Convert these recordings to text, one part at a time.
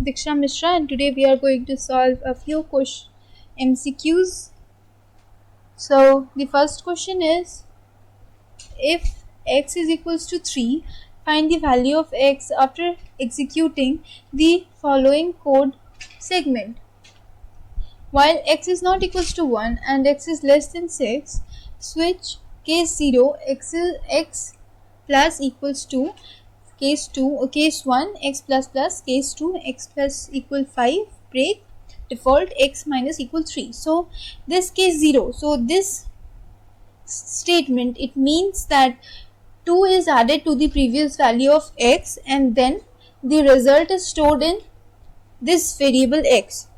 Diksha Mishra, and today we are going to solve a few MCQs. So the first question is, if x is equals to 3, find the value of x after executing the following code segment. While x is not equals to 1 and x is less than 6, switch case 0 x plus equals to case 1 x plus plus, case 2 x plus equal 5, break default x minus equal 3. So this case 0, so this statement, it means that 2 is added to the previous value of x and then the result is stored in this variable x.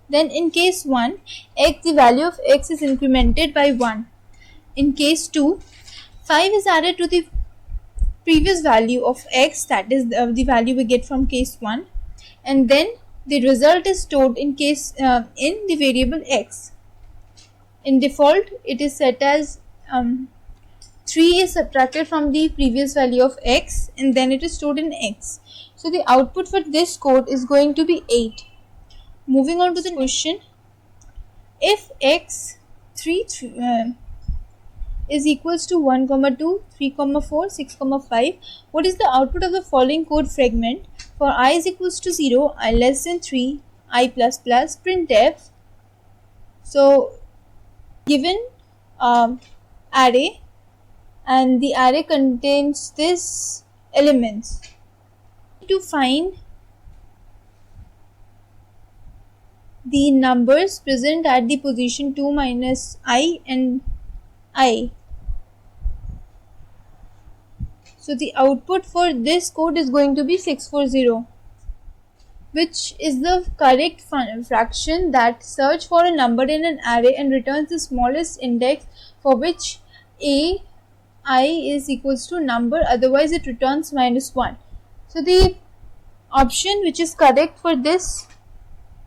Then in case 1, the value of x is incremented by 1. In case 2, 5 is added to the previous value of x, that is the value we get from case 1, and then the result is stored in the variable x. In default, it is set as 3 is subtracted from the previous value of x and then it is stored in x. So the output for this code is going to be 8. Moving on to the question, if x 3 is equals to 1, 2, 3, 4, 6, 5, what is the output of the following code fragment for I is equals to 0, I less than 3, I plus plus, printf. So given array, and the array contains this elements. To find the numbers present at the position 2 minus I and I. So the output for this code is going to be 640, which is the correct fraction that search for a number in an array and returns the smallest index for which I is equals to number, otherwise it returns -1. So the option which is correct for this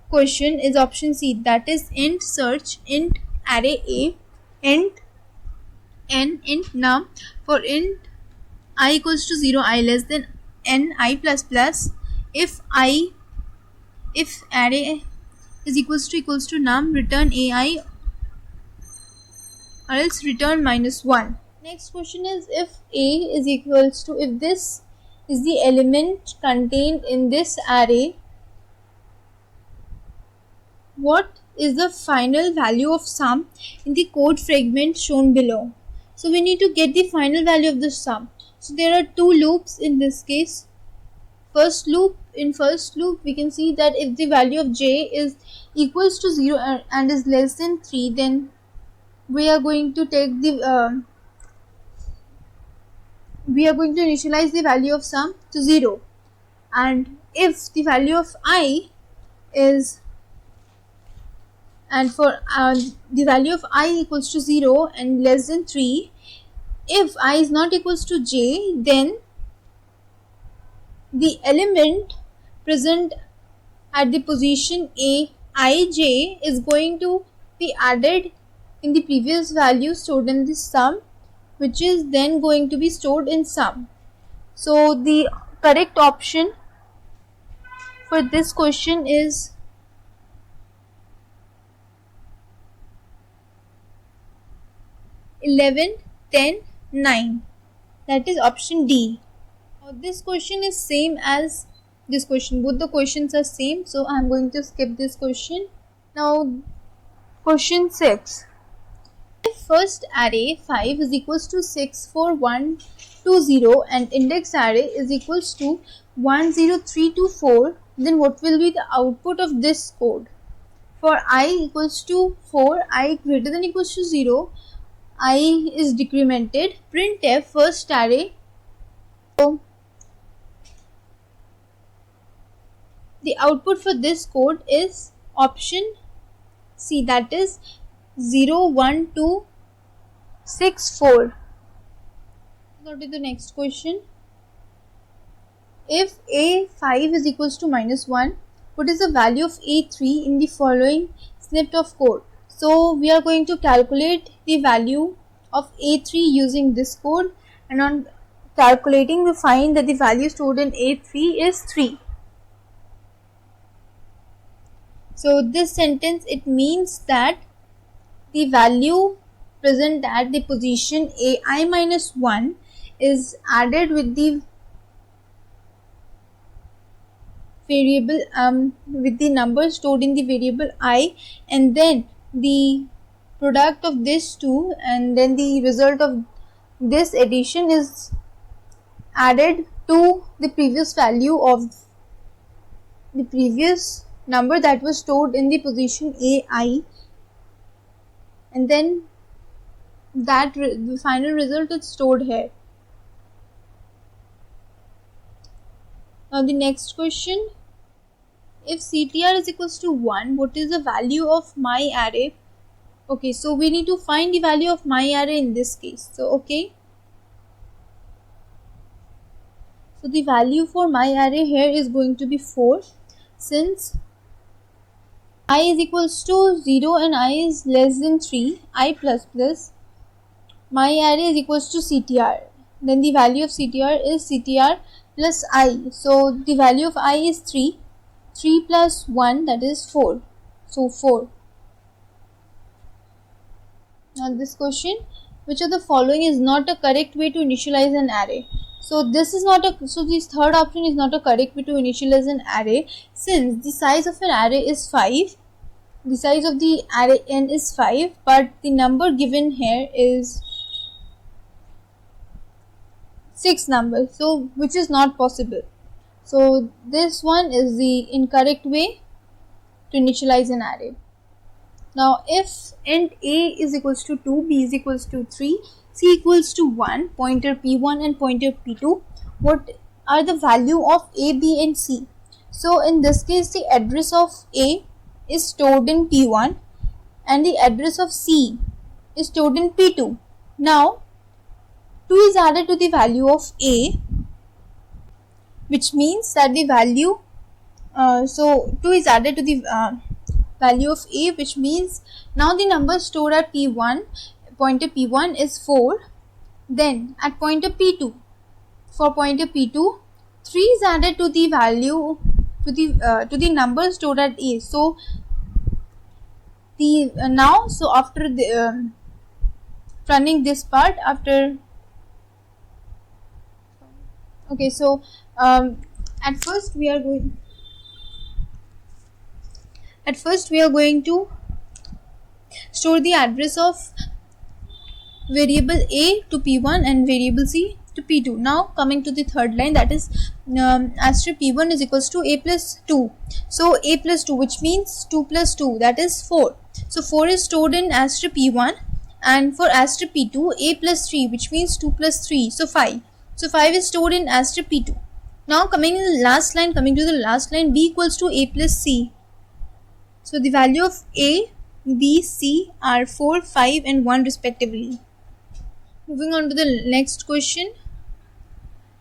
question is option C, that is int search, int array A, int n, int num. For int I equals to 0, I less than n, I plus plus. If array is equals to num, return ai or else return -1. Next question is, if a is equals to, if this is the element contained in this array, what is the final value of sum in the code fragment shown below? So we need to get the final value of the sum. So there are two loops in this case. First loop we can see that if the value of j is equals to 0 and is less than 3, then we are going to take the we are going to initialize the value of sum to 0, and if the value of I is, and for the value of I equals to 0 and less than 3, if I is not equals to j, then the element present at the position a ij is going to be added in the previous value stored in this sum, which is then going to be stored in sum. So the correct option for this question is 11, 10, 9. That is option D. Now this question is same as this question. Both the questions are same, so I am going to skip this question. Now question 6. If first array 5 is equals to 6, 4, 1, 2, 0 and index array is equals to 1, 0, 3, 2, 4, then what will be the output of this code? For I equals to 4, I greater than equals to 0, I is decremented, printf first array. So the output for this code is option C, that is 0, 1, 2, 6, 4. Go to the next question. If a5 is equals to -1, what is the value of a3 in the following snippet of code? So we are going to calculate the value of a3 using this code, and on calculating we find that the value stored in a3 is 3. So this sentence, it means that the value present at the position ai minus 1 is added with the variable with the number stored in the variable I, and then the product of this two, and then the result of this addition is added to the previous value of the previous number that was stored in the position ai, and then that the final result is stored here. Now the next question, if CTR is equals to 1, what is the value of my array? Okay, so we need to find the value of my array in this case. So okay, so the value for my array here is going to be 4, since I is equals to 0 and I is less than 3, I plus plus, my array is equals to CTR. Then the value of CTR is CTR plus I. So the value of I is 3. 3 plus 1, that is 4. So 4. Now this question, which of the following is not a correct way to initialize an array? So this is not a, so this third option is not a correct way to initialize an array, since the size of an array is 5. The size of the array n is 5, but the number given here is 6 number, so which is not possible. So this one is the incorrect way to initialize an array. Now if int a is equals to 2, b is equals to 3, c equals to 1, pointer p1 and pointer p2, what are the value of a, b and c? So in this case, the address of a is stored in p1 and the address of c is stored in p2. Now 2 is added to the value of a, which means that the value, so 2 is added to the value of a, which means now the number stored at p1, pointer p1 is 4. Then at pointer p2, for pointer p2, 3 is added to the value to the number stored at a. So the now, so after the running this part, after okay, so at first we are going to store the address of variable a to p1 and variable c to p2. Now coming to the third line, that is asterisk p1 is equals to a plus 2. So a plus 2, which means 2 plus 2, that is 4. So 4 is stored in asterisk p1, and for asterisk p2, a plus 3, which means 2 plus 3, so 5. So 5 is stored in asterisk p2. Now coming to the last line, b equals to a plus c. So the value of a, b, c are 4, 5 and 1 respectively. Moving on to the next question.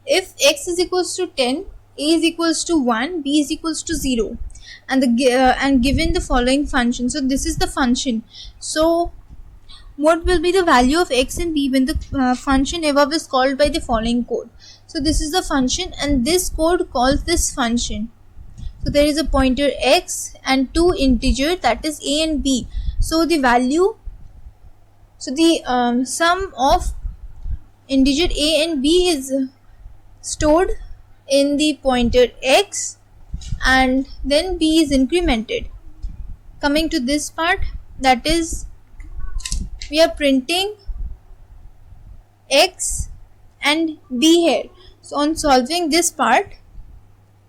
If x is equals to 10, a is equals to 1, b is equals to 0, and and given the following function. So this is the function. So what will be the value of x and b when the function above is called by the following code? So this is the function, and this code calls this function. So there is a pointer x and two integers, that is a and b. So the value, so the sum of integer a and b is stored in the pointer x, and then b is incremented. Coming to this part, that is we are printing x and b here. So on solving this part,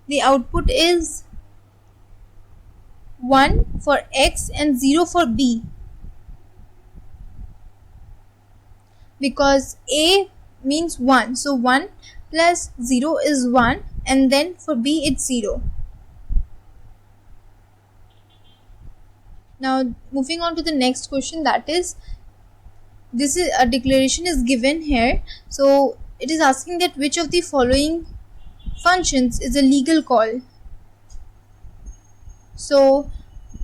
the output is 1 for x and 0 for b, because a means 1, so 1 plus 0 is 1, and then for b it's 0. Now moving on to the next question, that is, this is a declaration is given here. So it is asking that which of the following functions is a legal call. So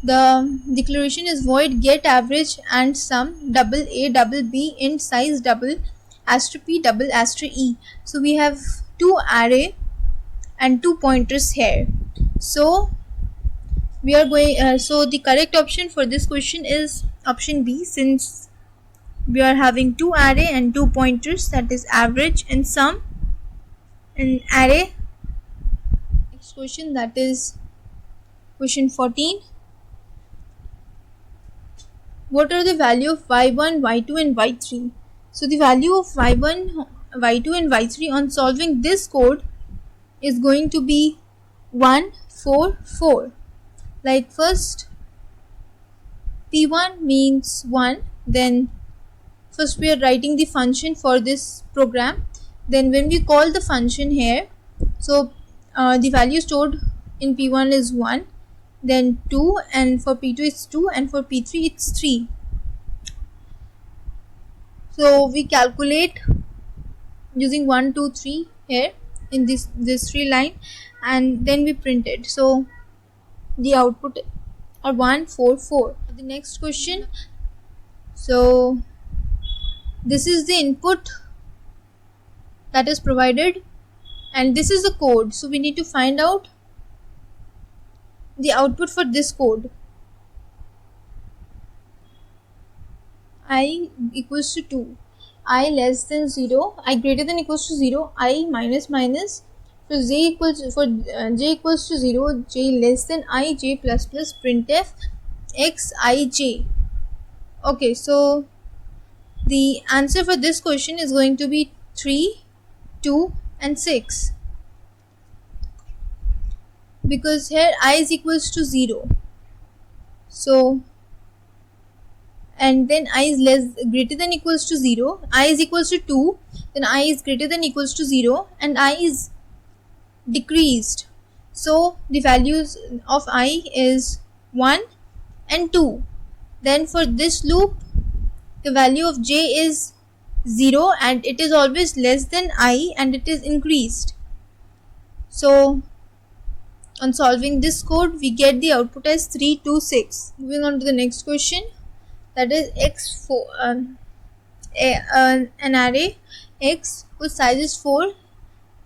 the declaration is void get average and sum double a double b int size double asterisk p double asterisk e. So we have two array and two pointers here. So we are going so the correct option for this question is option B, since we are having two array and two pointers, that is average and sum in array. Next question, that is question 14. What are the value of y1, y2 and y3? So the value of y1, y2 and y3 on solving this code is going to be 1, 4, 4. Like first p1 means 1, then first we are writing the function for this program, then when we call the function here, so the value stored in p1 is 1, then 2, and for p2 it's 2, and for p3 it's 3. So we calculate using 1, 2, 3 here in this 3 line, and then we print it. So the output are 1, 4, 4. The next question, so this is the input that is provided and this is the code, so we need to find out the output for this code. I equals to 2, I less than 0, I greater than equals to 0, I minus minus, so j equals j equals to 0, j less than I, j plus plus, printf x I j. Okay, so the answer for this question is going to be 3, 2 and 6, because here I is equals to 0, so and then I is greater than equals to 0, I is equals to 2, then I is greater than equals to 0 and I is decreased, so the values of I is 1 and 2. Then for this loop the value of j is 0 and it is always less than I and it is increased. So on solving this code we get the output as 3, 2, 6. Moving on to the next question, that is x4, an array x whose size is 4.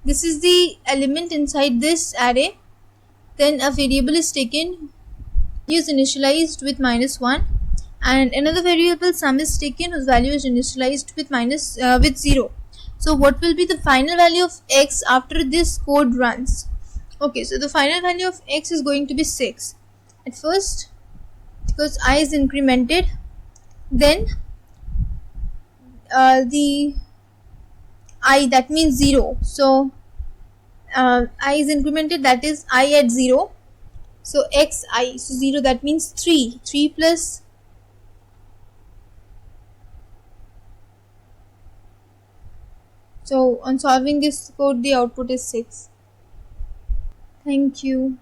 This is the element inside this array. Then a variable is taken, value is initialized with -1, and another variable sum is taken whose value is initialized with 0. So what will be the final value of x after this code runs? Okay, so the final value of x is going to be 6 at first because I is incremented, then the I, that means 0, so I is incremented, that is I at 0, so x I, so 0, that means 3 plus, so on solving this code the output is 6. Thank you.